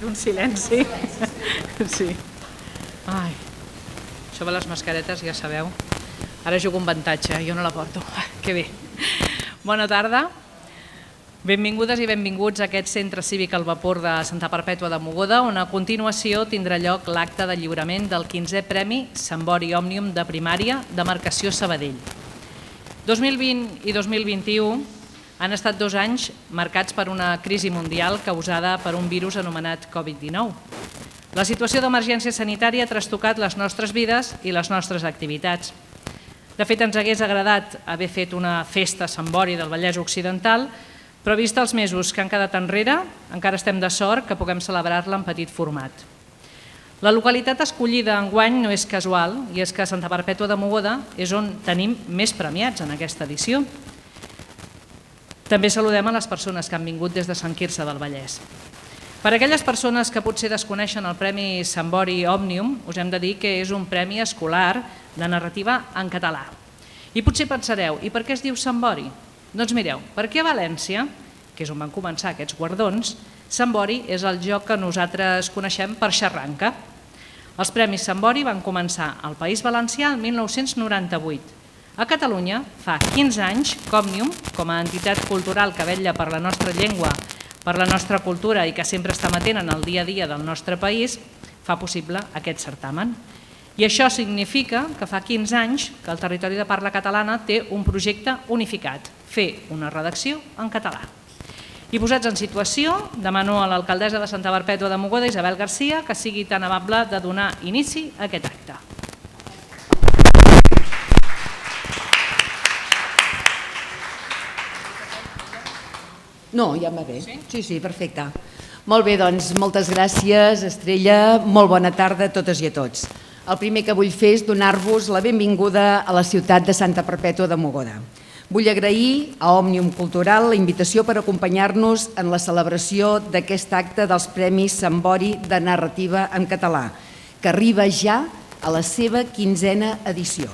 fet un silenci. Sí. Ai, això de les mascaretes ja sabeu. Ara jugo un avantatge, jo no la porto. Que bé. Bona tarda. Benvingudes i benvinguts a aquest centre cívic al vapor de Santa Perpètua de Mogoda, on a continuació tindrà lloc l'acte de lliurament del 15è Premi Sambori Òmnium de Primària de Marcació Sabadell. 2020 i 2021 han estat 2 anys marcats per una crisi mundial causada per un virus anomenat Covid-19. La situació d'emergència sanitària ha trastocat les nostres vides i les nostres activitats. De fet, ens hagués agradat haver fet una festa Sambori del Vallès Occidental, però vist els mesos que han quedat enrere, encara estem de sort que puguem celebrar-la en petit format. La localitat escollida enguany no és casual, i és que Santa Perpètua de Mogoda és on tenim més premiats en aquesta edició. També saludem a les persones que han vingut des de Sant Quirze del Vallès. Per a aquelles persones que potser desconeixen el Premi Sambori Òmnium, us hem de dir que és un premi escolar de narrativa en català. I potser pensareu, i per què es diu Sambori? Doncs mireu, perquè a València, que és on van començar aquests guardons, Sambori és el joc que nosaltres coneixem per xarranca. Els Premis Sambori van començar al País Valencià el 1998. A Catalunya, fa 15 anys, Òmnium, com a entitat cultural que vetlla per la nostra llengua, per la nostra cultura i que sempre està amatent en el dia a dia del nostre país, fa possible aquest certamen. I això significa que fa 15 anys que el territori de parla catalana té un projecte unificat, fer una redacció en català. I posats en situació, demano a l'alcaldessa de Santa Perpètua de Mogoda, Isabel Garcia, que sigui tan amable de donar inici a aquest acte. No, ja em va bé. Sí, perfecte. Molt bé, doncs, moltes gràcies, Estrella. Molt bona tarda a totes i a tots. El primer que vull fer és donar-vos la benvinguda a la ciutat de Santa Perpètua de Mogoda. Vull agrair a Òmnium Cultural la invitació per acompanyar-nos en la celebració d'aquest acte dels Premis Sambori de Narrativa en català, que arriba ja a la seva 15a edició.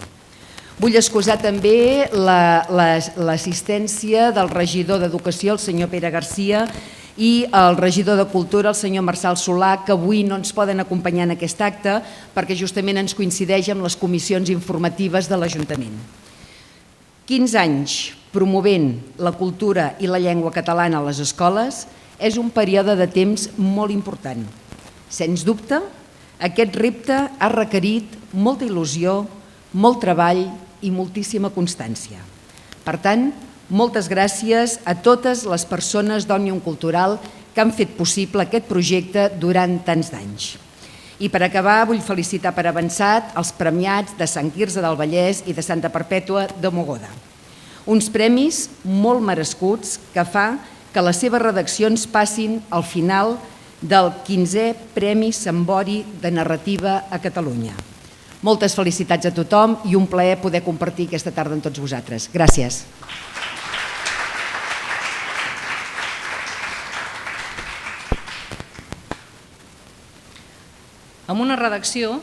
Vull excusar també l'assistència del regidor d'Educació, el senyor Pere Garcia, i el regidor de Cultura, el senyor Marçal Solà, que avui no ens poden acompanyar en aquest acte perquè justament ens coincideix amb les comissions informatives de l'Ajuntament. 15 anys promovent la cultura i la llengua catalana a les escoles és un període de temps molt important. Sens dubte, aquest repte ha requerit molta il·lusió, molt treball i moltíssima constància. Per tant, moltes gràcies a totes les persones d'Òmnium Cultural que han fet possible aquest projecte durant tants d'anys. I per acabar, vull felicitar per avançat els premiats de Sant Quirze del Vallès i de Santa Perpètua de Mogoda. Uns premis molt merescuts que fa que les seves redaccions passin al final del 15è Premi Sambori de Narrativa a Catalunya. Moltes felicitats a tothom i un plaer poder compartir aquesta tarda amb tots vosaltres. Gràcies. Amb una redacció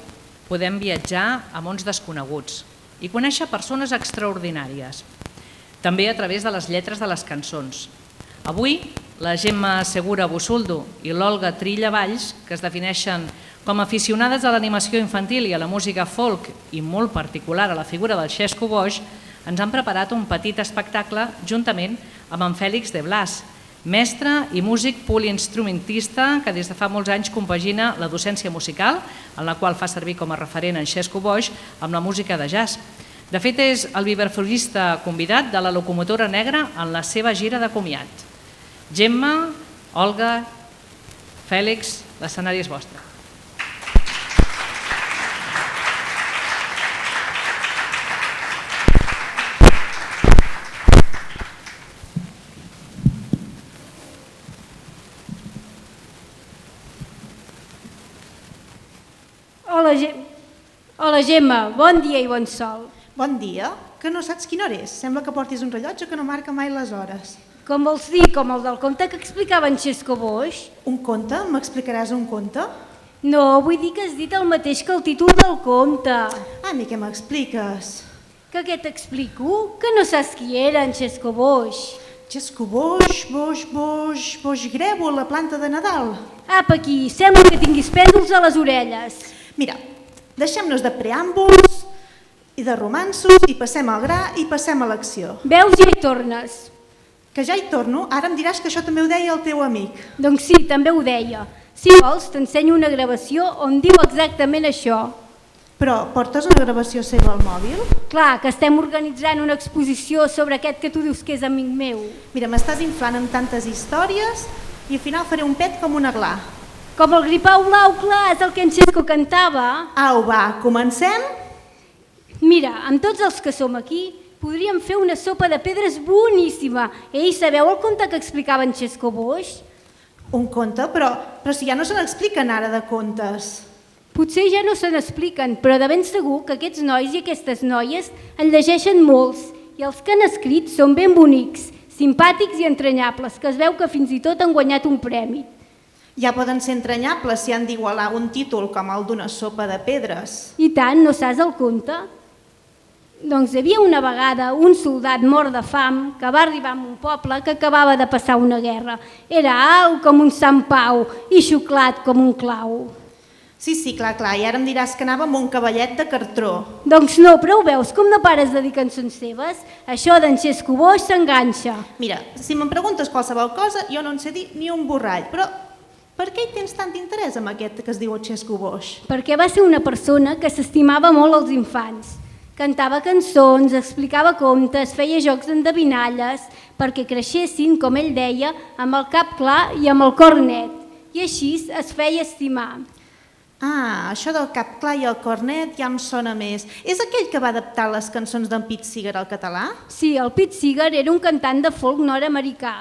podem viatjar a mons desconeguts i conèixer persones extraordinàries, també a través de les lletres de les cançons. Avui, la Gemma Segura Bussoldo i l'Olga Trilla Valls, que es defineixen com a aficionades a l'animació infantil i a la música folk i molt particular a la figura del Xesco Boix, ens han preparat un petit espectacle juntament amb en Fèlix de Blas, mestre i músic poliinstrumentista que des de fa molts anys compagina la docència musical, en la qual fa servir com a referent en Xesco Boix, amb la música de jazz. De fet, és el vibrafonista convidat de la Locomotora Negra en la seva gira de comiat. Gemma, Olga, Fèlix, l'escenari és vostre. Hola Gemma, bon dia i bon sol. Bon dia, que no saps quina hora és? Sembla que portis un rellotge que no marca mai les hores. Com vols dir, com el del conte que explicava en Xesco Boix? Un conte? M'explicaràs un conte? No, vull dir que has dit el mateix que el títol del conte. A mi què m'expliques? Que què t'explico? Que no saps qui era en Xesco Boix. Xesco boix, boix grèvol, la planta de Nadal. Apa aquí, sembla que tinguis pèndols a les orelles. Mira, deixem-nos de preàmbuls i de romanços i passem al gra i passem a l'acció. Veus, ja hi tornes. Que ja hi torno, ara em diràs que això també ho deia el teu amic. Doncs sí, també ho deia. Si vols, t'ensenyo una gravació on diu exactament això. Però portes una gravació seva al mòbil? Clar, que estem organitzant una exposició sobre aquest que tu dius que és amic meu. Mira, m'estàs inflant amb tantes històries i al final faré un pet com un aglà. Com el gripau blau, clar, és el que en Xesco cantava. Au, va, comencem? Mira, amb tots els que som aquí, podríem fer una sopa de pedres boníssima. Ei, sabeu el conte que explicava en Xesco Boix? Un conte? Però si ja no se n'expliquen ara de contes. Potser ja no se n'expliquen, però de ben segur que aquests nois i aquestes noies en llegeixen molts i els que han escrit són ben bonics, simpàtics i entranyables, que es veu que fins i tot han guanyat un premi. Ja poden ser entranyables si han d'igualar un títol com el d'una sopa de pedres. I tant, no saps el conte? Doncs hi havia una vegada un soldat mort de fam que va arribar a un poble que acabava de passar una guerra. Era alt com un Sant Pau i xuclat com un clau. Sí, clar, i ara em diràs que anava amb un cavallet de cartró. Doncs no, però ho veus, com no pares de dir cançons seves? Això d'en Xesco Boix s'enganxa. Mira, si me'n preguntes qualsevol cosa, jo no en sé dir ni un borrall, però per què hi tens tant interès en aquest que es diu Xesco Boix? Perquè va ser una persona que s'estimava molt els infants. Cantava cançons, explicava contes, feia jocs d'endevinalles, perquè creixessin, com ell deia, amb el cap clar i amb el cor net. I així es feia estimar. Ah, això del cap clar i el cor net ja em sona més. És aquell que va adaptar les cançons d'en Pete Seeger al català? Sí, el Pete Seeger era un cantant de folk nord-americà,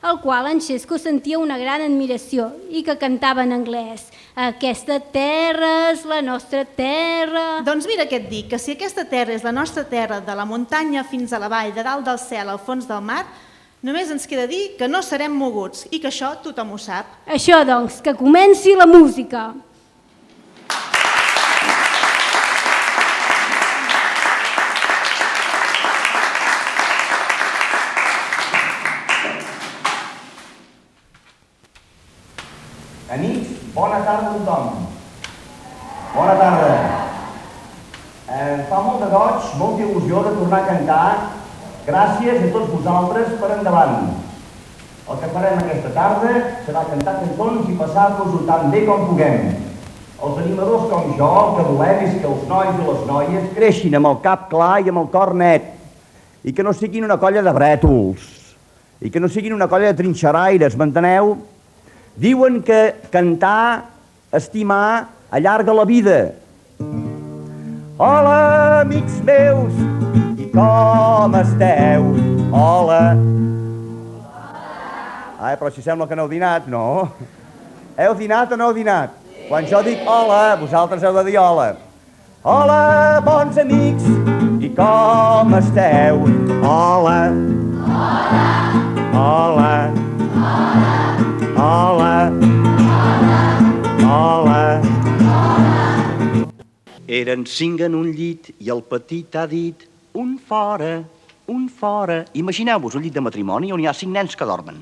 al qual en Xesco sentia una gran admiració i que cantava en anglès. Aquesta terra és la nostra terra... Doncs mira què et dic, que si aquesta terra és la nostra terra, de la muntanya fins a la vall, de dalt del cel al fons del mar, només ens queda dir que no serem moguts i que això tothom ho sap. Això, doncs, que comenci la música. Amics, bona tarda a tothom. Bona tarda. Fa molt de goig, molta il·lusió de tornar a cantar. Gràcies a tots vosaltres per endavant. El que farem aquesta tarda serà cantar cançons i passar-nos-ho tan bé com puguem. Els animadors com jo, el que volem és que els nois i les noies creixin amb el cap clar i amb el cor net i que no siguin una colla de brètols i que no siguin una colla de trinxeraires, m'enteneu? Diuen que cantar, estimar, allarga la vida. Hola, amics meus, i com esteu? Hola. Ai, però si sembla que no heu dinat, no? Heu dinat o no heu dinat? Quan jo dic hola, vosaltres heu de dir hola. Hola, bons amics, i com esteu? Hola. Hola. Hola. Hola. Hola. Hola. Hola. Eren 5 en un llit i el petit ha dit un fora, un fora. Imagineu-vos un llit de matrimoni on hi ha 5 nens que dormen.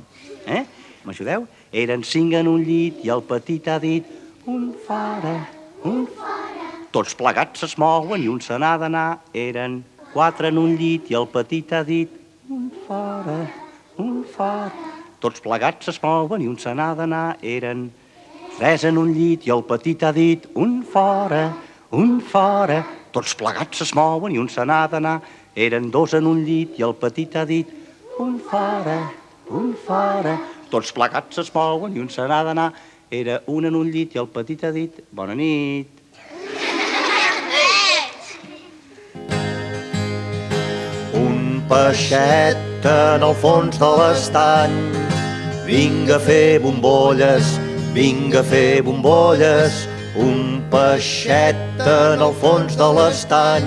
M'ajudeu? Eren 5 en un llit i el petit ha dit un fora, un fora. Tots plegats es mouen i un se n'ha d'anar. Eren 4 en un llit i el petit ha dit un fora, un fora. Tots plegats es mouen i un se n'ha d'anar. Eren 3 en un llit i el petit ha dit un fora, un fora. Tots plegats es mouen i un se n'ha d'anar. Eren 2 en un llit i el petit ha dit un fora, un fora. Tots plegats es mouen i un se n'ha d'anar. Era 1 en un llit i el petit ha dit bona nit. Un peixet en el fons de l'estany, vinga a fer bombolles, vinga a fer bombolles. Un peixet en el fons de l'estany,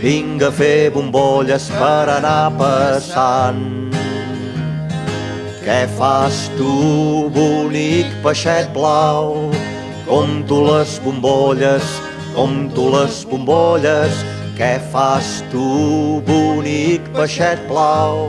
vinga a fer bombolles per anar passant. Què fas tu, bonic peixet blau? Compto les bombolles, compto les bombolles. Què fas tu, bonic peixet blau?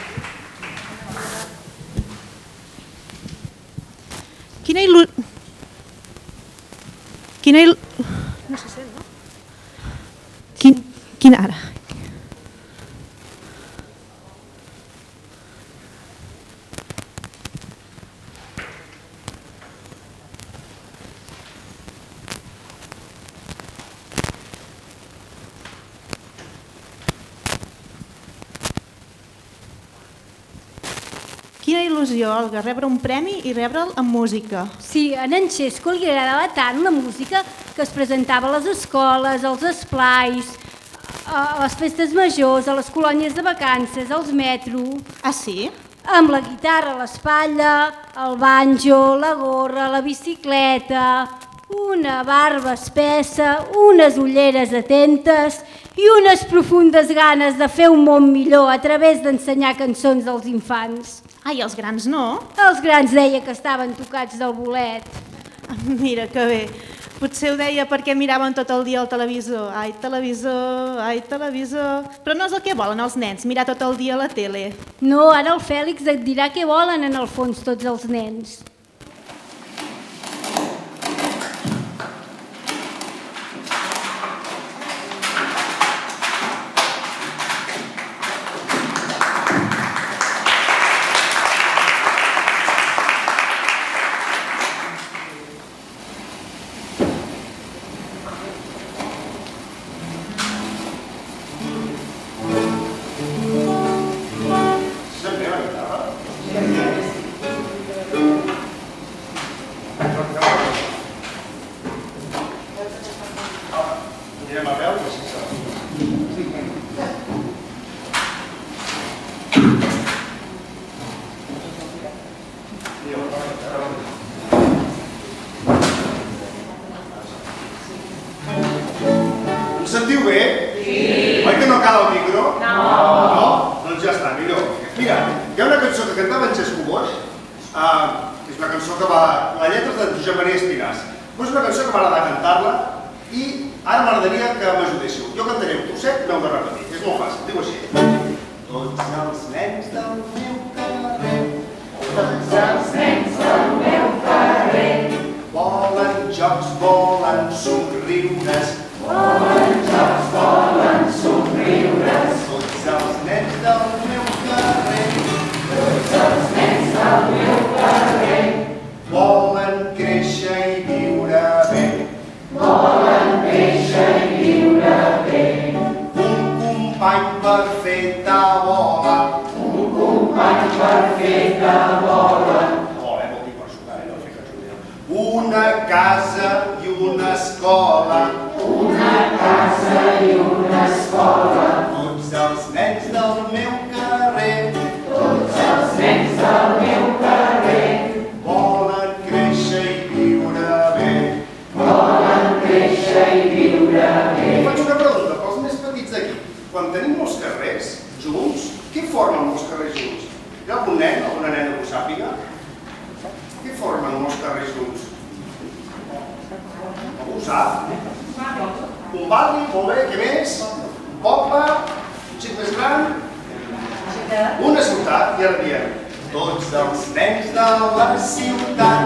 Quina il·lusió... No se sent, no? Quina ara? Quina il·lusió, Olga, rebre un premi i rebre'l en música. Sí, a en Xesco li agradava tant la música que es presentava a les escoles, als esplais, a les festes majors, a les colònies de vacances, als metros. Ah, sí? Amb la guitarra a l'espatlla, el banjo, la gorra, la bicicleta, una barba espessa, unes ulleres atentes i unes profundes ganes de fer un món millor a través d'ensenyar cançons als infants. Ai, els grans no? Els grans deia que estaven tocats del bolet. Mira que bé. Potser ho deia perquè miraven tot el dia el televisor. Ai, televisor, ai, televisor... Però no és el que volen els nens, mirar tot el dia la tele. No, ara el Fèlix et dirà què volen en el fons tots els nens. Sentiu bé? Sí. Oi que no cal el micro? No. No? Doncs ja està, millor. Mira, hi ha una cançó que cantava en Xesco Boix, és una cançó que va... La lletra és de Josep Maria Espinàs. És una cançó que m'agrada cantar-la i ara m'agradaria que m'ajudéssiu. Jo cantaré un trosset i m'heu de repetir. És molt fàcil, diu així. Tots els nens del meu carrer, tots els nens del meu carrer, volen jocs, volen somriures, volen jocs, volen somriures. Tots els nens del meu carrer, tots els nens del meu carrer, volen créixer i viure bé, volen créixer i viure bé. Un company per fer tabola, un company per fer tabola. Vol dir per sucar, no fer que una casa i una escola, una casa i una escola. Tots els nens del meu carrer, tots els nens del meu carrer, volen créixer i viure bé, volen créixer i viure bé. Faig una pregunta pels més petits d'aquí. Quan tenim molts carrers junts, què formen molts carrers junts? Hi ha algun nen, alguna nena que ho sàpiga? Què formen molts carrers junts? Algú ho sap? Un barri, molt bé, què més? Un poble, un xic més gran? Una ciutat, i ara diem. Tots els nens de la ciutat,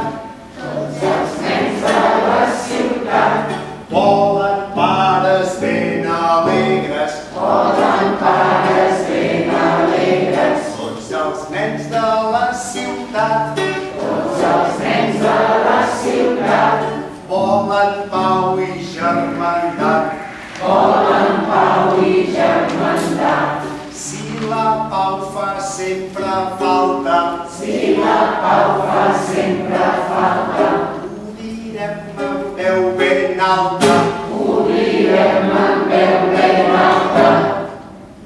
tots els nens de la ciutat, volen pares ben alegres, volen pares ben alegres. Tots els nens de la ciutat, tots els nens de la ciutat, volen pau i germandat, volen pau i germandat. Si la pau fa sempre falta, si la pau fa sempre falta, ho direm amb veu ben alta, ho direm amb veu ben alta.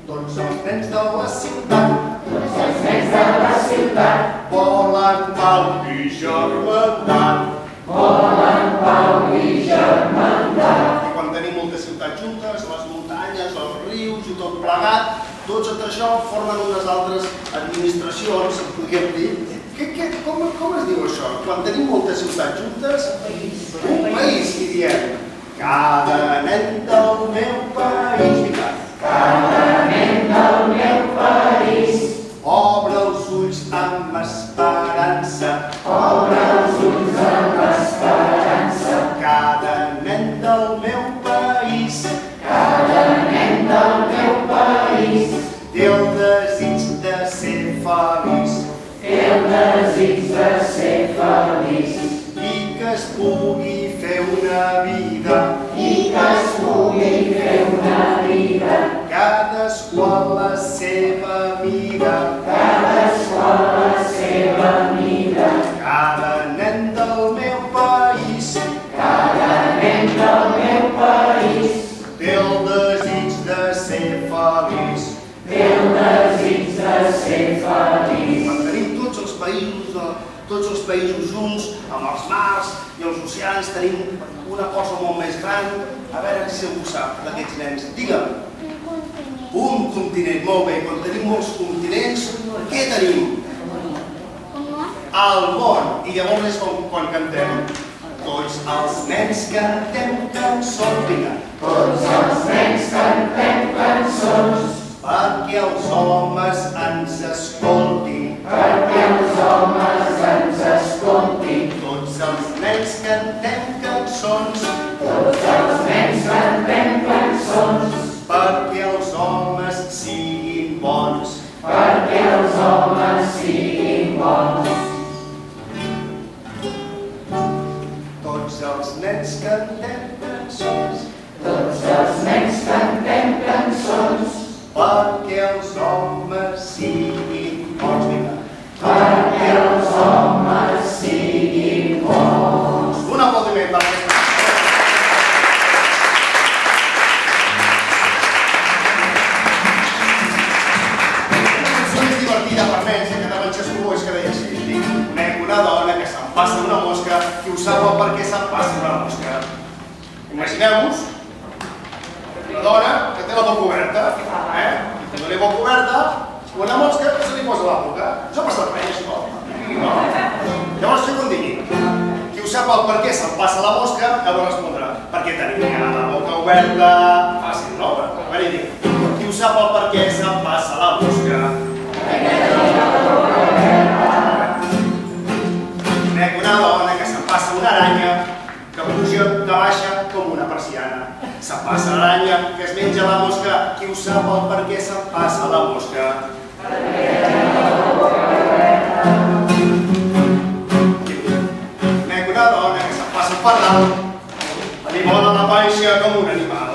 Tots els nens de la ciutat, tots els nens de la ciutat, volen pau i germandat, volen pau i germandat. I quan tenim moltes ciutats juntes, les muntanyes, els rius i tot plegat, tots això formen unes altres administracions, podríem dir. Com es diu això? Quan tenim moltes ciutats juntes, un país, i diem, cada nen del meu país, cada nen del meu país, obre els ulls amb esperança, obre els ulls amb pugui fer una vida, cadascú a la seva mida, cada nen del meu país té el desig de ser feliç. Tenim tots els països junts, amb els mars i els oceans, tenim una cosa molt més gran. A veure si algú sap d'aquests nens. Digue'm. Un continent, molt bé. Quan tenim molts continents, què tenim? El món. I llavors és quan cantem. Tots els nens cantem cançons, vinga. Tots els nens cantem cançons perquè els homes ens escoltin. Perquè els homes ens escoltin. Tots els nens cantem cançons. Tots els nens cantem cançons perquè els homes siguin bons. Perquè els homes siguin bons. Tots els nens cantem cançons. Tots els nens cantem cançons perquè els homes siguin bons. Vinga. Perquè els homes siguin bons. Un aplaudiment per aquesta. Una cançó més divertida per nens, que cantava en Xesco Boix, que deia així: conec una dona que se'n passa una mosca, qui ho sap el per què se'n passa una mosca. Imagineu-vos una dona que té la boca oberta, que dona boca oberta, una mosca que se li posa a la boca. Això passa per res, no? Llavors, si algú digui, qui ho sap el per què se'n passa la mosca, heu de respondre, perquè tenia la boca oberta. Fàcil, no? A veure, dic, qui ho sap el per què se'n passa la mosca? Conec una dona que se'n passa una aranya, que puja, que baixa com una persiana. Se'n passa l'aranya, que es menja la mosca, qui ho sap el per què se'n passa la mosca? Conec una dona que se'n passa per dalt, li vola la panxa com un animal.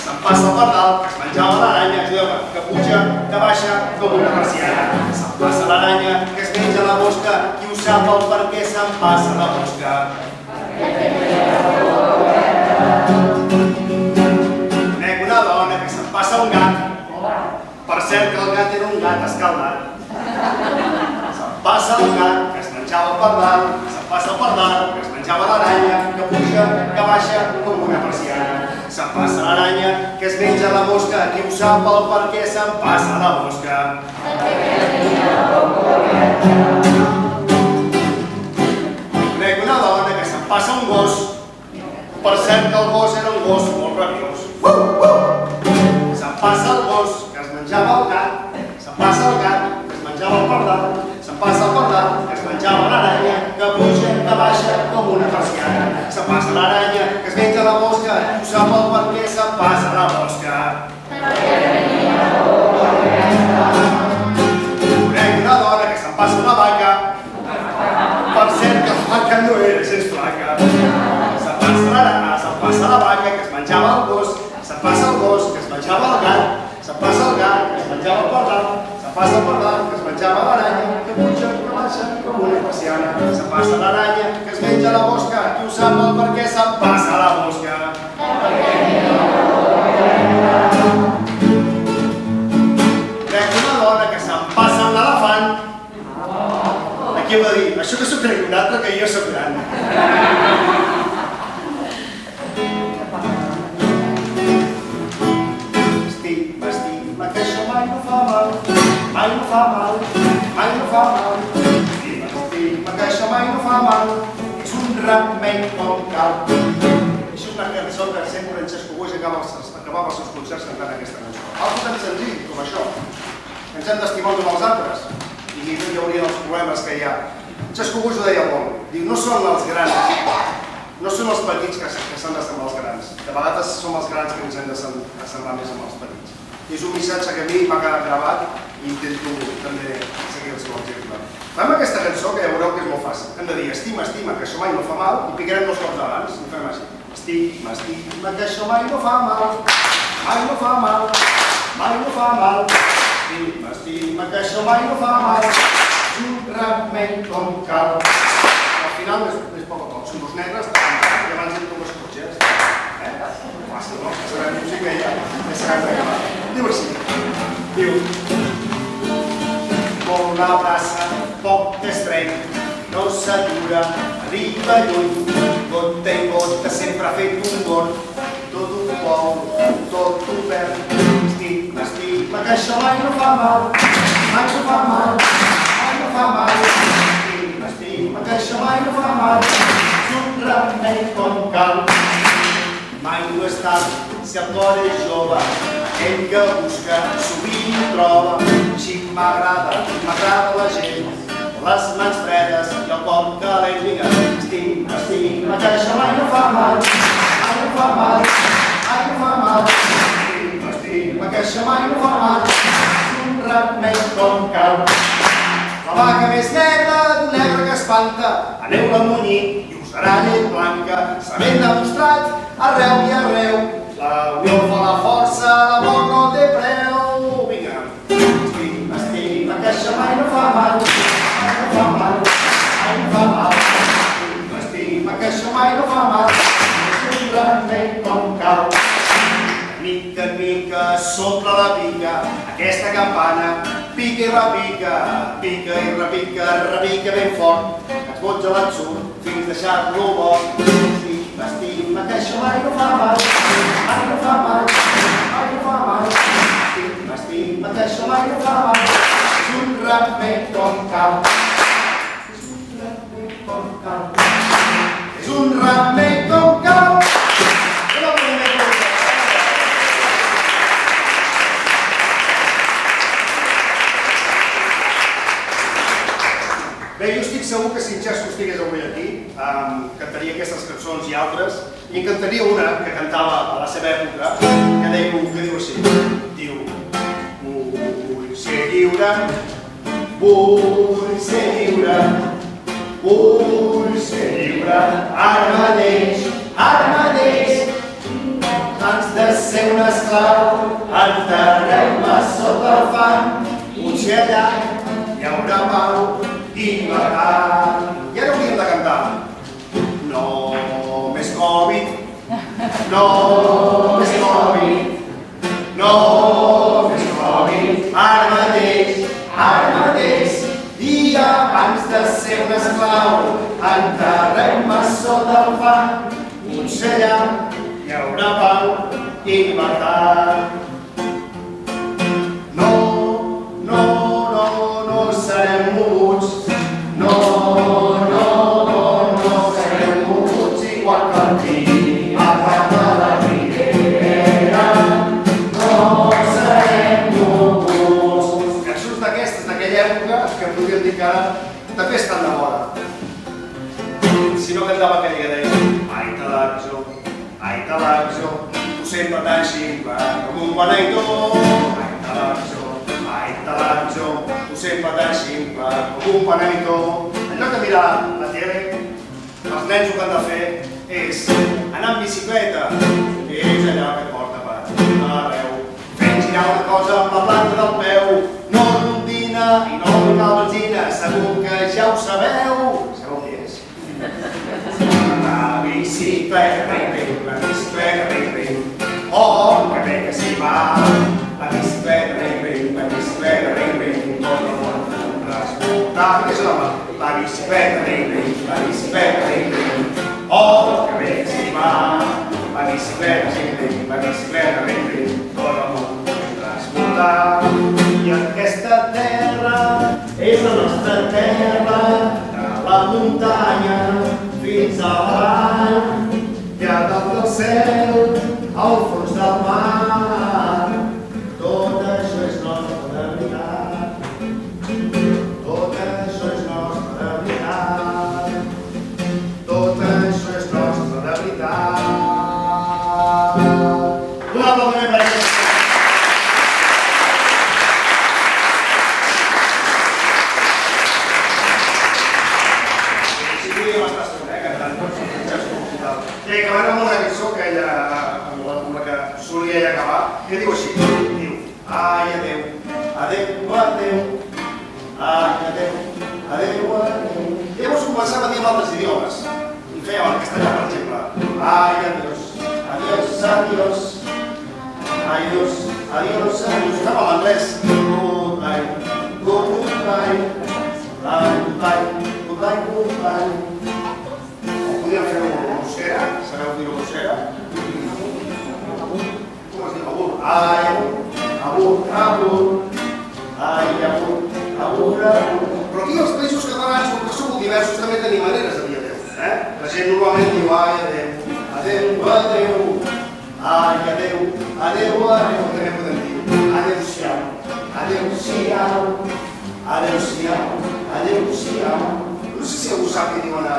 Se'n passa per dalt, que es menjava l'aranya, ajudeu-me, que puja, que baixa com una persiana. Se'n passa l'aranya, que es menja la mosca, qui ho sap el per què se'n passa la mosca? Conec una dona que se'n passa un gat. Per cert que el gat era un gat escaldat. Se'n passa el gat, que es menjava el pardal. Se'n passa el pardal, que es menjava l'aranya, que puja, que baixa com una persiana. Se'n passa l'aranya, que es menja la mosca, qui ho sap el per què se'n passa la mosca? Conec una dona que se'n passa un gos. Per cert que el gos era un gos molt rabiós. Se'n passa el gos, que es menjava el gat. Se'n passa el gat, que es menjava el pardal. Se'n passa el pardal, que es menjava l'aranya, que puja, que baixa com una persiana. Se'n passa l'aranya, que es menja la mosca, i ho sap el per què se'n passa la mosca. Conec una dona que se'n passa una vaca. Per cert que la vaca no era gens flaca. Se'n passa la vaca, que es menjava el gos. Se'n passa el gos, que es menjava el gat. Se'n passa el gat, que es menjava el pardal. Se'n passa el pardal, que es menjava l'aranya, que puja, que baixa com una persiana. Se'n passa l'aranya, que es menja la mosca, qui ho sap el per què se'n passa la mosca? Crec una dona que se'n passa un elefant. Aquí heu de dir, això que soc crec un altre, que jo soc gran. Estima, que això mai no fa mal, mai no fa mal, mai no fa mal. Estima, que això mai no fa mal, és un remei com cal. Això és una cançó que sempre en Xesco Boix acabava els seus concerts cantant aquesta cançó. Algo tan senzill com això. Ens hem d'estimar uns amb els altres i no hi haurien els problemes que hi ha. Xesco Boix ho deia molt. Diu, no són els grans, no són els petits que s'han d'assemblar als grans. De vegades som els grans que ens hem d'assemblar més amb els petits. És un missatge que a mi m'ha quedat gravat intento també seguir el seu exemple. Fem aquesta cançó que ja veureu que és molt fàcil. Hem de dir estima, estima, que això mai no fa mal, i picarem 2 cops abans i fem així. Estima, estima, que això mai no fa mal, mai no fa mal, mai no fa mal. Estima, estima, que això mai no fa mal, és un remei com cal. Al final és poc a poc, són 2 negres, que abans eren 2 cotxes. Fàcil, no? Ja sabem música i ja sabem d'acabar. Diu així, diu: molt una abraça, poc estreny, no s'atura, arriba lluny, gota i gota sempre ha fet un gon, tot ho vol, tot ho perd, estima, estima, que això mai no fa mal, mai no fa mal, mai no fa mal, estima, estima, que això mai no fa mal, és un remei com cal. Mai no és tard, si el cor és jove, aquell que busca sovint ho troba. Així m'agrada la gent, les mans fredes i el cor calent. Vinga, estima, estima, que això mai no fa mal, mai no fa mal, mai no fa mal. Estima, estima, que això mai no fa mal, és un remei com cal. La vaca més negra d'un negre que espanta, aneu-la a munyir i us serà llet blanca. S'ha ben demostrat arreu i arreu, la unió fa la força, l'amor no té preu. Vinga, estima, estima, que això mai no fa mal, mai no fa mal, mai no fa mal. Estima, estima, que això mai no fa mal, és un remei com cal. Mica en mica, sopla la pica, aquesta campana, pica i repica, pica i repica, repica ben fort, ens botja l'atzur fins deixar-lo bo. Estima, estima, que això mai no fa mal, mai no fa mal, mai no fa mal. Estima, estima, que això mai no fa mal, és un remei com cal. És un remei com cal. És un remei com cal. Bé, jo estic segur que si en Xesco estigués avui aquí, cantaria aquestes cançons i altres, i en cantaria una que cantava a la seva època, que diu així, diu: vull ser lliure, vull ser lliure, vull ser lliure, ara mateix, abans de ser un esclau, enterreu-me sota el fang, potser allà hi haurà pau i llibertat. I ara hauríem de cantar: no més Covid, no més Covid, no més Covid, ara mateix, dia abans de ser un esclau, enterreu-me sota el fang, potser allà hi haurà pau i llibertat. No serem moguts, no serem moguts igual que el dia a part de la ribera, no serem moguts. Cançons d'aquestes d'aquella època que podríem dir que ara de festa en la vora. Si no cantava aquella que deia: ai talaxo, tu sempre tan ximple com un beneitó. Ai talaxo, tu sempre tan ximple com un beneitó. En lloc de mirar la tele, els nens el que han de fer és anar amb bicicleta, que és allò que porta per arreu, fent girar una cosa amb la planta del peu, no rondina i no donar benzina, segur que ja ho sabeu. Sabeu què és? La bicicleta, la bicicleta, oh, que bé que s'hi va. La bicicleta, la bicicleta, tot el món transportar. És l'home. La bicicleta, la bicicleta, oh, que bé que s'hi va. La bicicleta, tot el món transportar. I aquesta terra és la nostra terra, de la muntanya fins a la vall, i a dalt del cel, al fons del mar. Tot això és nostre de veritat, tot això és nostre de veritat, tot això és nostre de veritat. Un aplaudiment per aquesta. ai, adeu, adeu, adeu, ai, adeu, adeu, adeu. I llavors començava a dir en altres idiomes. I fèiem en castellà, per exemple. Ai, adiós, adiós, adiós, adiós, adiós, adiós. Fèiem en l'anglès. Goodbye, goodbye, goodbye, goodbye, goodbye. O podíem fer-ho en euskera, sabeu dir-ho en euskera? Com es diu? Abur. Ai, abur, abur, abur. Ai, abur, abur, abur. Però aquí els països catalans, com que som molt diversos, també tenim maneres de dir adeu. La gent normalment diu ai, adeu, adeu, adeu, ai, adeu, adeu, adeu. També podem dir adeu-siau, adeu-siau, adeu-siau, adeu-siau. No sé si algú sap què diuen a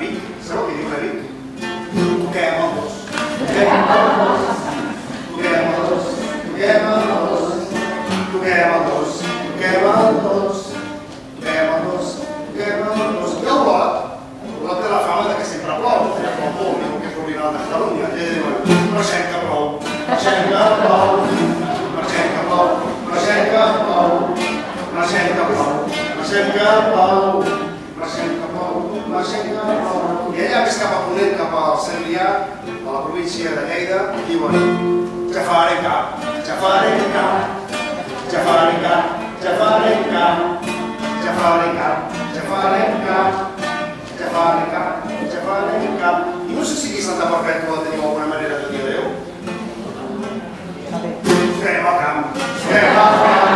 Vic. Sabeu què diuen a Vic? Toquem el dos, toquem el dos, toquem el dos, toquem el dos, toquem el dos, toquem el dos, toquem el dos, toquem el dos. I el Lot té la fama que sempre plou, que plou molt, que és l'original de Catalunya. I diuen, marxem que plou, marxem que plou, marxem que plou, marxem que plou, marxem que plou, marxem que plou, marxem que plou, marxem que plou. I allà més cap a ponent, cap al Segrià, a la província de Lleida, diuen Jafarenca, Jafarenca, Jafarenca, Jafarenca, Jafarenca, Jafarenca, Jafarenca, Jafarenca. I no sé si aquí a Santa Perpètua teniu alguna manera de dir adeu. Fem el camp, fem el camp,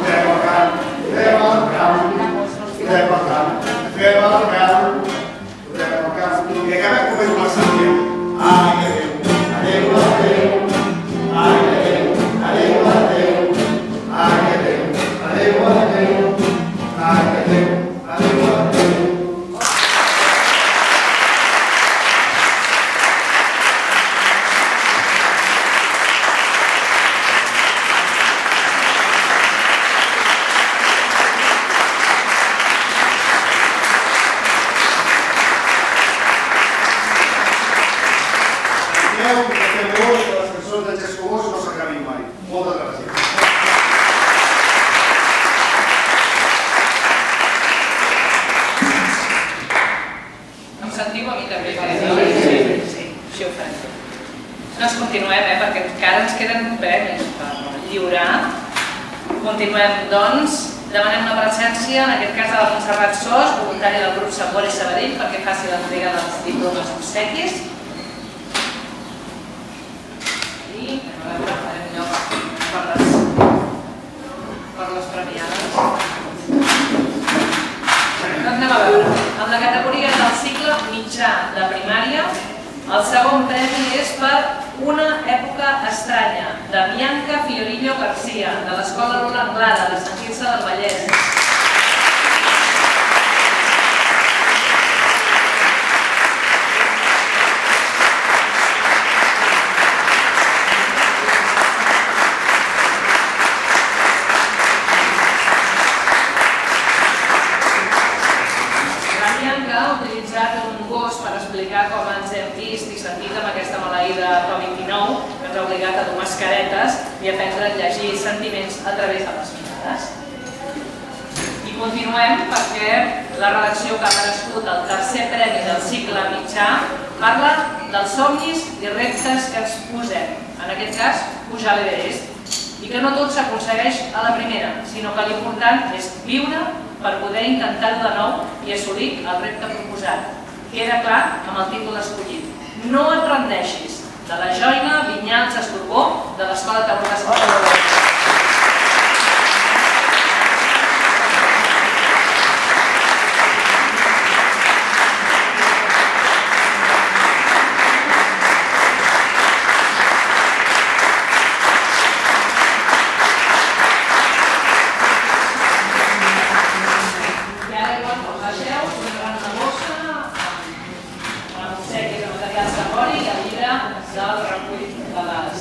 fem el camp, fem el camp, fem el camp, fem el camp, fem el camp. I acabem com hem començat dient ai, adeu, adeu, adeu, ai, adeu, adeu, adeu, ai, adeu, adeu, adeu, ai, adeu, adeu, adeu. Continuem, doncs, demanem la presència, en aquest cas de la Montserrat Sos, voluntària del grup Sant Boi Sabadell, perquè faci l'entrega dels diplomes obsequis. I anem a veure, farem lloc per les premiades. Doncs anem a veure, en la categoria del cicle mitjà de primària, el segon premi és per Una època estranya, de Bianca Fiorillo García, de l'Escola Lola Anglada, de Sant Quirze del Vallès. La Bianca ha utilitzat un gos per explicar com ens hem vist i sentit amb aquesta maleïda Covid-19, que ens ha obligat a dur mascaretes i aprendre a llegir sentiments a través de les mirades. I continuem perquè la redacció que ha merescut el tercer premi del cicle mitjà parla dels somnis i reptes que ens posem, en aquest cas pujar a l'Everest, i que no tot s'aconsegueix a la primera, sinó que l'important és viure per poder intentar-ho de nou i assolir el repte proposat. Queda clar amb el títol escollit. No et rendeixis, de la Joina Vinyals Estorbó, de l'Escola Taurona Sant Salvador. Del recull de les...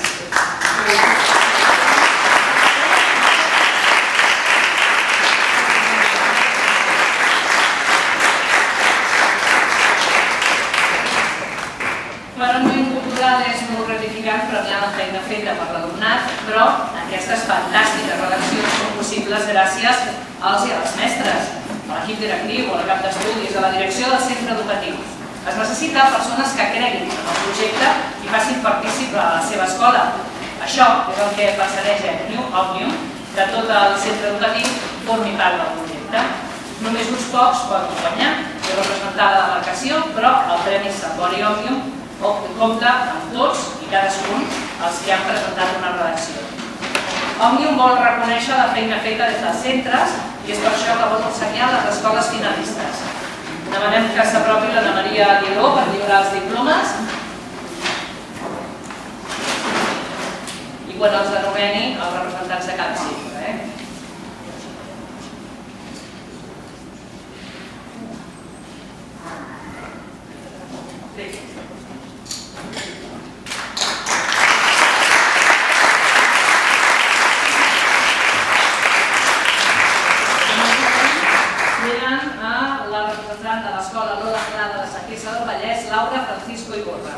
aquestes fantàstiques redaccions són possibles gràcies als i a les mestres, a l'equip directiu, al cap d'estudis, a la direcció del centre educatiu. Es necessita persones que creguin en el projecte i facin partícip a la seva escola. Això és el que persegueix Òmnium, que tot el centre educatiu formi part del projecte. Només uns pocs poden guanyar i representar la demarcació, però el Premi Sambori Òmnium compta amb tots i cadascun els que han presentat una redacció. Òmnium vol reconèixer la feina feta des dels centres i és per això que vol ensenyar les escoles finalistes. Demanem que s'apropi l'Anna Maria Aguiló per lliurar els diplomes i quan els anomeni els representants de cada cicle. De l'escola Lola Anglada de Sant Quirze del Vallès, Laura Francisco i Borra.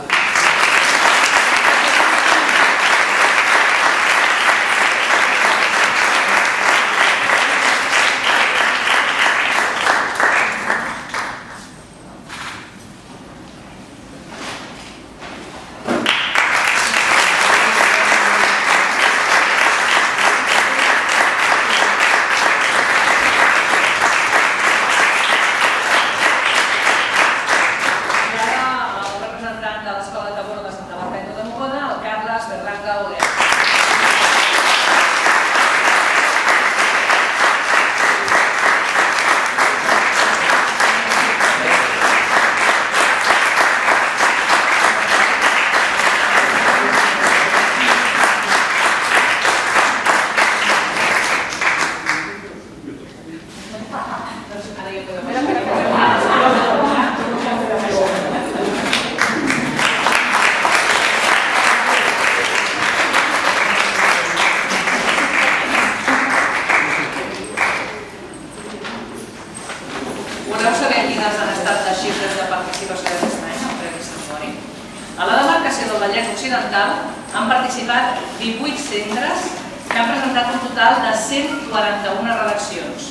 Han participat 18 centres que han presentat un total de 141 redaccions.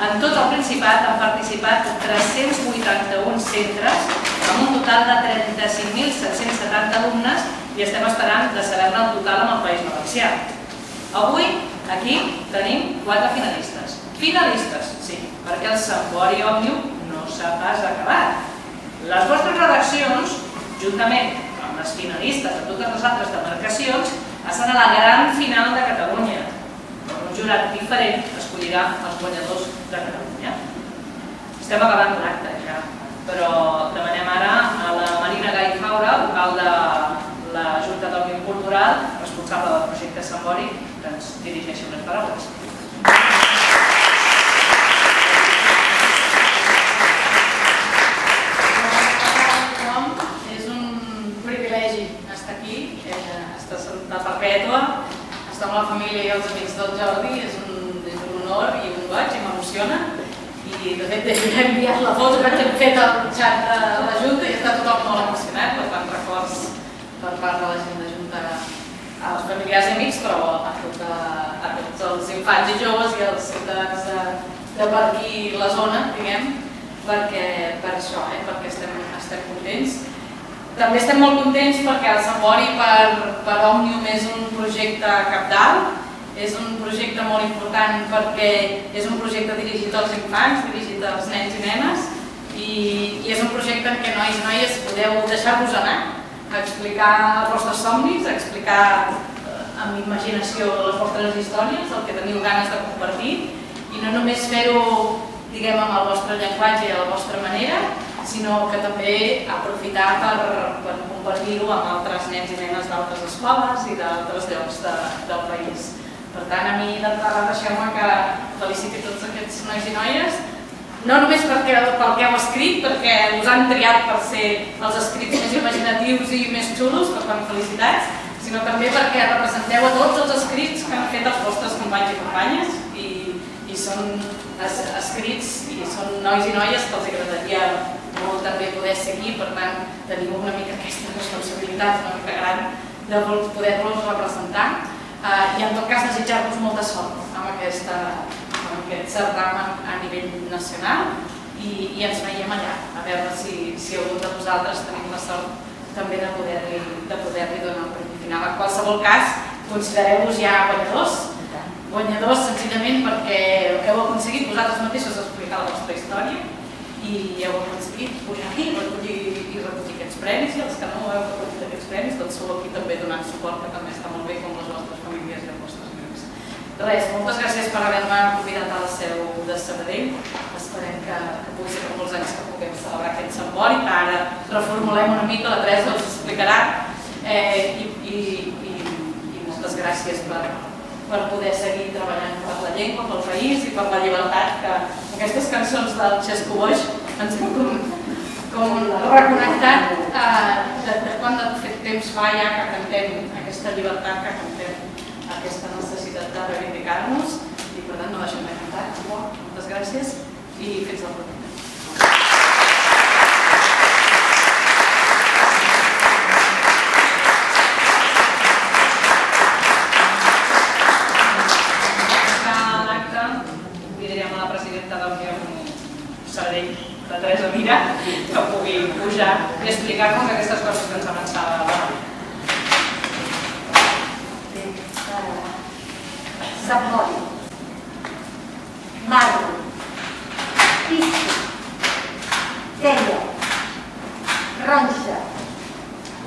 En tot el Principat han participat 381 centres amb un total de 35.770 alumnes i estem esperant de saber-ne el total amb el País Valencià. Avui, aquí, tenim 4 finalistes. Finalistes, sí, perquè el Sambori Òmnium no s'ha pas acabat. Les vostres redaccions, juntament amb les finalistes de totes les altres demarcacions, estan a la gran final de Catalunya. Un jurat diferent escollirà els guanyadors de Catalunya. Estem acabant l'acte ja, però demanem ara a la Marina Gai Faura, vocal de la Junta d'Òmnium Cultural, responsable del projecte Sambori, que ens dirigeixi unes paraules. Estar amb la família i els amics del Jordi és un honor i un goig i m'emociona. I de fet he enviat la foto que hem fet al xat de la Junta i està tothom molt emocionat, per tant records per part de la gent de Junta als familiars i amics, però a tots els infants i joves i als ciutadans de per aquí la zona, diguem, per això, perquè estem contents. També estem molt contents perquè el Sambori per Òmnium és un projecte cabdal, és un projecte molt important perquè és un projecte dirigit als infants, dirigit als nens i nenes i és un projecte en què nois i noies podeu deixar-vos anar a explicar els vostres somnis, a explicar amb imaginació les vostres històries, el que teniu ganes de compartir i no només fer-ho, diguem, amb el vostre llenguatge i a la vostra manera, sinó que també aprofitar per compartir-ho amb altres nens i nenes d'altres escoles i d'altres llocs del país. Per tant, a mi d'entrada deixeu-me que feliciti tots aquests nois i noies, no només pel que heu escrit, perquè us han triat per ser els escrits més imaginatius i més xulos, per tant felicitats, sinó també perquè representeu a tots els escrits que han fet els vostres companys i companyes i són escrits i són nois i noies que els agradaria molt també poder seguir, per tant teniu una mica aquesta responsabilitat una mica gran de poder-los representar. I en tot cas desitjar-vos molta sort amb aquest certamen a nivell nacional i ens veiem allà, a veure si algun de vosaltres tenim la sort també de poder-li donar un premi final. En qualsevol cas, considereu-vos ja guanyadors senzillament perquè heu aconseguit vosaltres mateixos explicar la vostra història i heu aconseguit pujar aquí i recollir aquests premis, i els que no heu recollit aquests premis doncs sou aquí també donant suport, que també està molt bé, com les vostres famílies i els vostres amics. Res, moltes gràcies per haver-me convidat a la seu de Sabadell. Esperem que pugui ser per molts anys que puguem celebrar aquest Sant Bori, que ara reformulem una mica, la Teresa us explicarà, i moltes gràcies per poder seguir treballant per la llengua, pel país i per la llibertat, que aquestes cançons del Xesco Boix ens hem com reconnectat de quant de fet temps fa ja que cantem aquesta llibertat, que cantem aquesta necessitat de reivindicar-nos, i per tant no deixem de cantar. Moltes gràcies i fins la propera. La Teresa Mira, que pugui pujar i explicar-nos aquestes coses que ens avançava la Laura. Sant Bori, Marro, Pisto, Tella, Ronxa,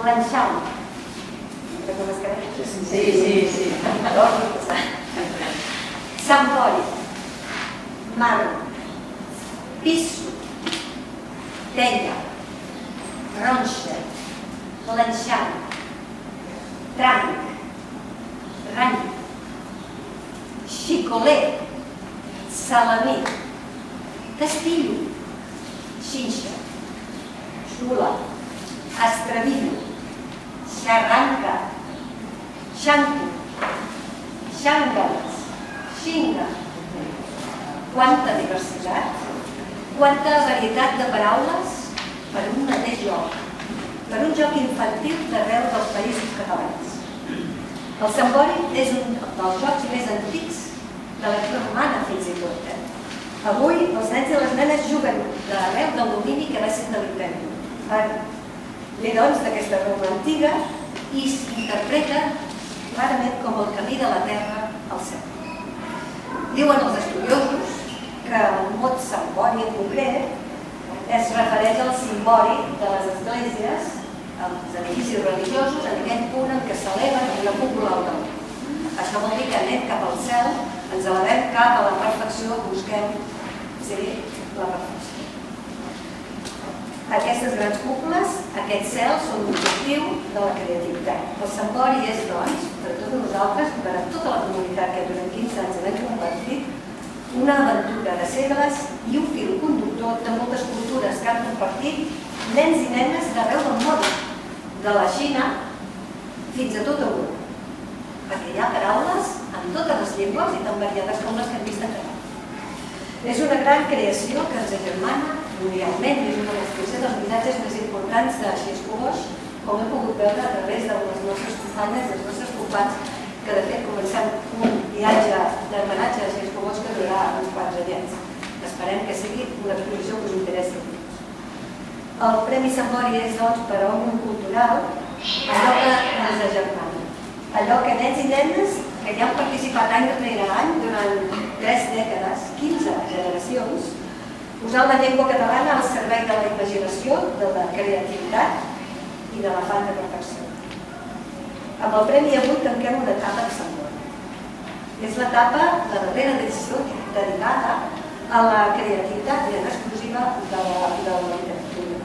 Lanxau. Sí. Sant Bori, Marro, Piso, Tella, Ronxa, Lanxau, Tranc, Rany, Xicoler, Salamí, Castillo, Xinxa, Xula, Estrevillo, Xarranca, Xanco, Xàngales, Xinga. Quanta diversitat, quanta varietat de paraules per un mateix joc, per un joc infantil d'arreu dels països catalans. El Sant Bori és un dels jocs més antics de la vida romana, fins i tot. Avui els nens i les nenes juguen d'arreu del domini que va ser de l'Imperi. Ve doncs d'aquesta Roma antiga i s'interpreta clarament com el camí de la terra al cel. Diuen els estudiosos que el mot Sant Bori en concret es refereix al cimbori de les esglésies, als edificis religiosos, en aquell punt en què s'eleven una cúpula al damunt. Això vol dir que anem cap al cel, ens elevem cap a la perfecció, busquem ser la perfecció. Aquestes grans cúpules, aquest cel, són l'objectiu de la creativitat. El Sant Bori és, doncs, per a tots nosaltres, per a tota la comunitat que durant 15 anys hem compartit, una aventura de segles i un fil conductor de moltes cultures que han compartit nens i nenes d'arreu del món, de la Xina fins a tot Europa. Perquè hi ha paraules en totes les llengües i tan variades com les que hem vist a Català. És una gran creació que ens agermana mundialment, és una exposició dels missatges més importants de Xesco Boix, com hem pogut veure a través de les nostres companyes i els nostres companys, que de fet comencem un viatge d'homenatge a Xesco Boix que durarà uns quants anyets. Esperem que sigui una exposició que us interessi. El Premi Sant Bori és, doncs, per a Òmnium Cultural allò que ens agermana. Allò que nens i nenes que ja han participat any rere any durant 3 dècades, 15 generacions, posant la llengua catalana al servei de la imaginació, de la creativitat i de l'afany de perfecció. Amb el Premi avui tanquem una etapa de Sant Bori. És l'etapa, la darrera edició, dedicada a la creativitat i en exclusiva de la literatura.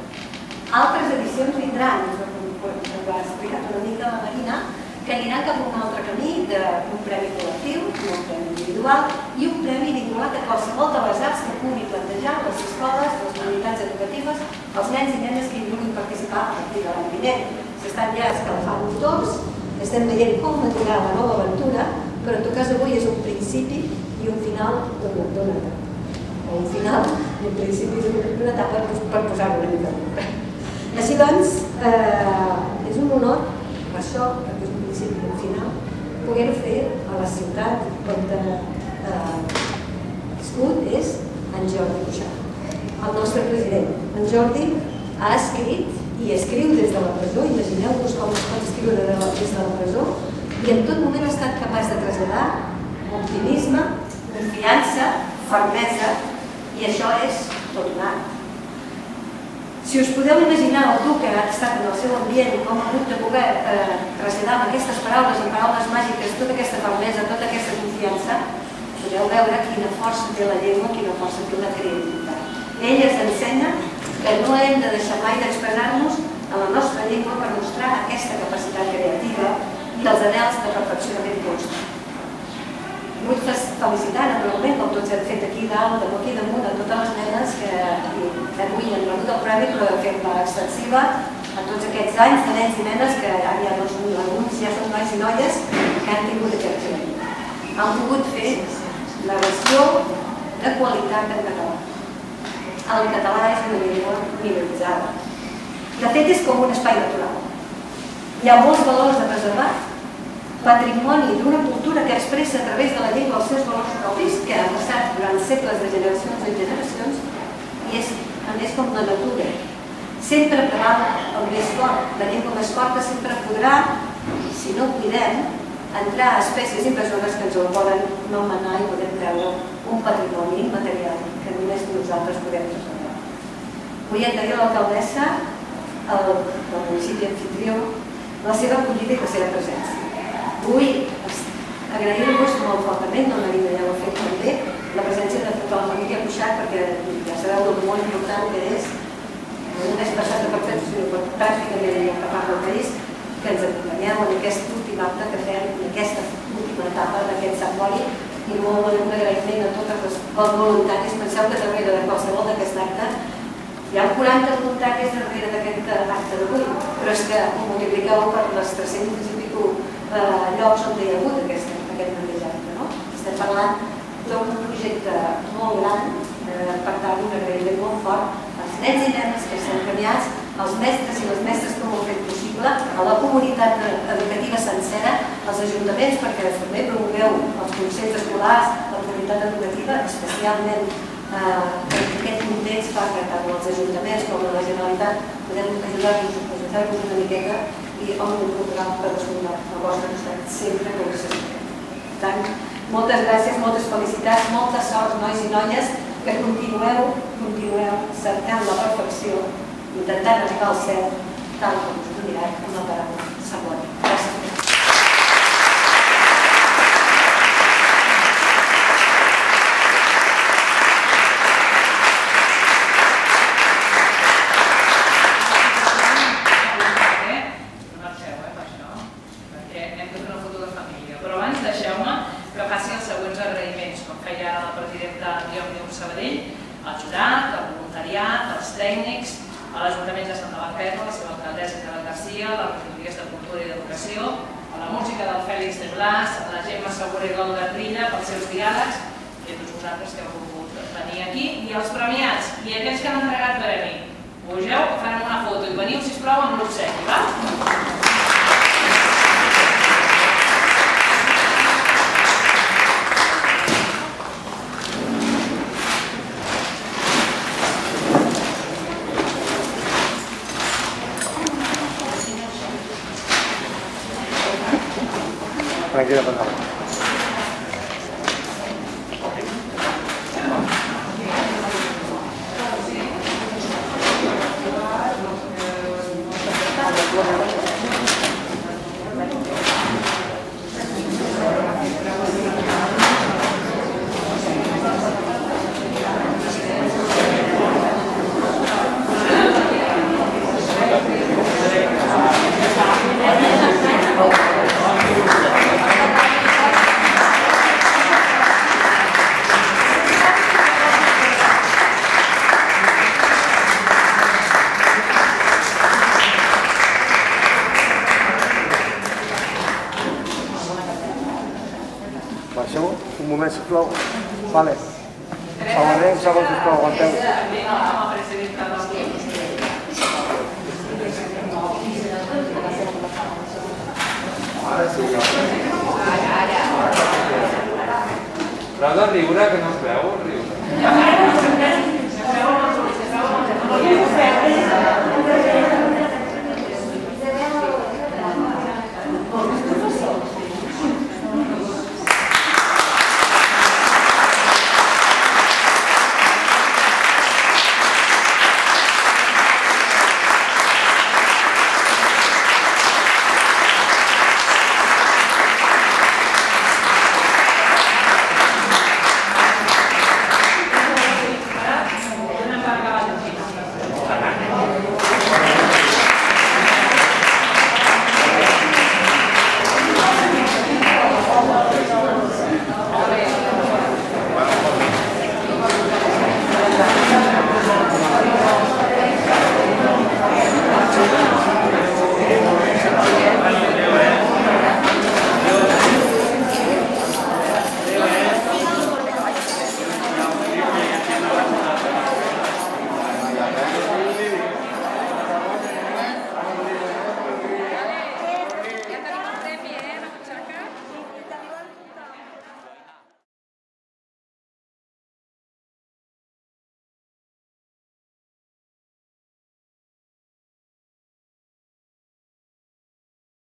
Altres edicions vindran, ens ho ha explicat una mica la Marina, que aniran cap a un altre camí d'un premi col·lectiu, un premi individual i un premi vinculat a qualsevol de les arts que pugui plantejar les escoles, les comunitats educatives, els nens i nenes que hi vulguin participar a partir de l'any vinent. S'estan ja escalfant motors, estem veient com maturar la nova aventura, però en tot cas avui és un principi i un final d'una etapa. O un final i un principi d'una etapa per posar-ho una mica. Així doncs, és un honor per això, perquè és un principi i un final, poder-ho fer a la ciutat on nascut és en Jordi Cuixart, el nostre president. En Jordi ha escrit i escriu des de la presó, imagineu-vos com es pot escriure des de la presó, i en tot moment ha estat capaç de traslladar optimisme, confiança, fermesa, i això és tot un art. Si us podeu imaginar algú que ha estat en el seu ambient, com ha hagut de poder traslladar amb aquestes paraules, amb paraules màgiques, tota aquesta fermesa, tota aquesta confiança, podeu veure quina força té la llengua, quina força té la creativitat. Ell ens ensenya que no hem de deixar mai d'expressar-nos en la nostra llengua per mostrar aquesta capacitat creativa i els anhels de perfeccionament constant. Vull felicitar, naturalment, com tots hem fet aquí dalt, aquí damunt, a totes les nenes que avui han rebut el premi, però de forma extensiva a tots aquests anys de nens i nenes que ara ja no són alguns, ja són nois i noies que han tingut aquest premi. Han pogut fer la versió de qualitat en català. El català és una llengua minoritzada. De fet, és com un espai natural. Hi ha molts valors a preservar, patrimoni d'una cultura que expressa a través de la llengua els seus valors propis, que han passat durant segles de generacions en generacions, i és, a més, com la natura. Sempre preval el més fort. La llengua més forta sempre podrà, si no ho cuidem, entrar a espècies invasores que ens el poden nomenar i podem treure un patrimoni immaterial que només nosaltres podem preservar. Vull agrair a l'alcaldessa, al municipi anfitrió, la seva acollida i la seva presència. Vull agrair-vos molt fortament, la Marina ja ho ha fet també, la presència de tota la família Cuixart, perquè ja sabeu el molt important que és, no només passat de perfecte, sinó pràcticament en la part del país, que ens acompanyeu en aquest últim acte que fem, en aquesta última etapa d'aquest Sant Boi, i molt un agraïment a totes les voluntaris. Penseu que darrere de qualsevol d'aquest acte hi ha 40 voluntaris darrere d'aquest acte d'avui, però és que ho multipliqueu per les 300 i pico llocs on hi ha hagut aquest mateix acte. Estem parlant d'un projecte molt gran, per tant un agraïment molt fort als nens i nenes que estan premiats, als mestres i les mestres que ho han fet possible, a la comunitat educativa sencera, als ajuntaments, perquè també promoveu els consells escolars, la comunitat educativa, especialment en aquest context fa que tant els ajuntaments com la Generalitat podem ajudar-vos una miqueta i on incorporar per descomptar el vostre costat sempre que ho necessitem. Per tant, moltes gràcies, moltes felicitats, molta sort, nois i noies, que continueu cercant la perfecció, intentant arribar al cel, tal com us ho dirà amb la paraula següent. Gràcies. al jurat, al voluntariat, als tècnics, a l'Ajuntament de Santa Barqueta, a la seva alcaldessa Isabel Garcia, a les regidories de Cultura i d'Educació, a la música del Fèlix de Blas, a la Gemma Segura i l'Olga Trilla pels seus diàlegs, i a tots vosaltres que heu volgut venir aquí, i als premiats, i aquells que han entregat premi. Pugeu, que farem una foto i veniu, sisplau, amb l'obsequi, va? Tranquila, por favor. Baixeu un moment, sisplau. Vale. Aguantem, segons, sisplau, aguanteu. Ara sí. Prou de riure, que no es veu, riure.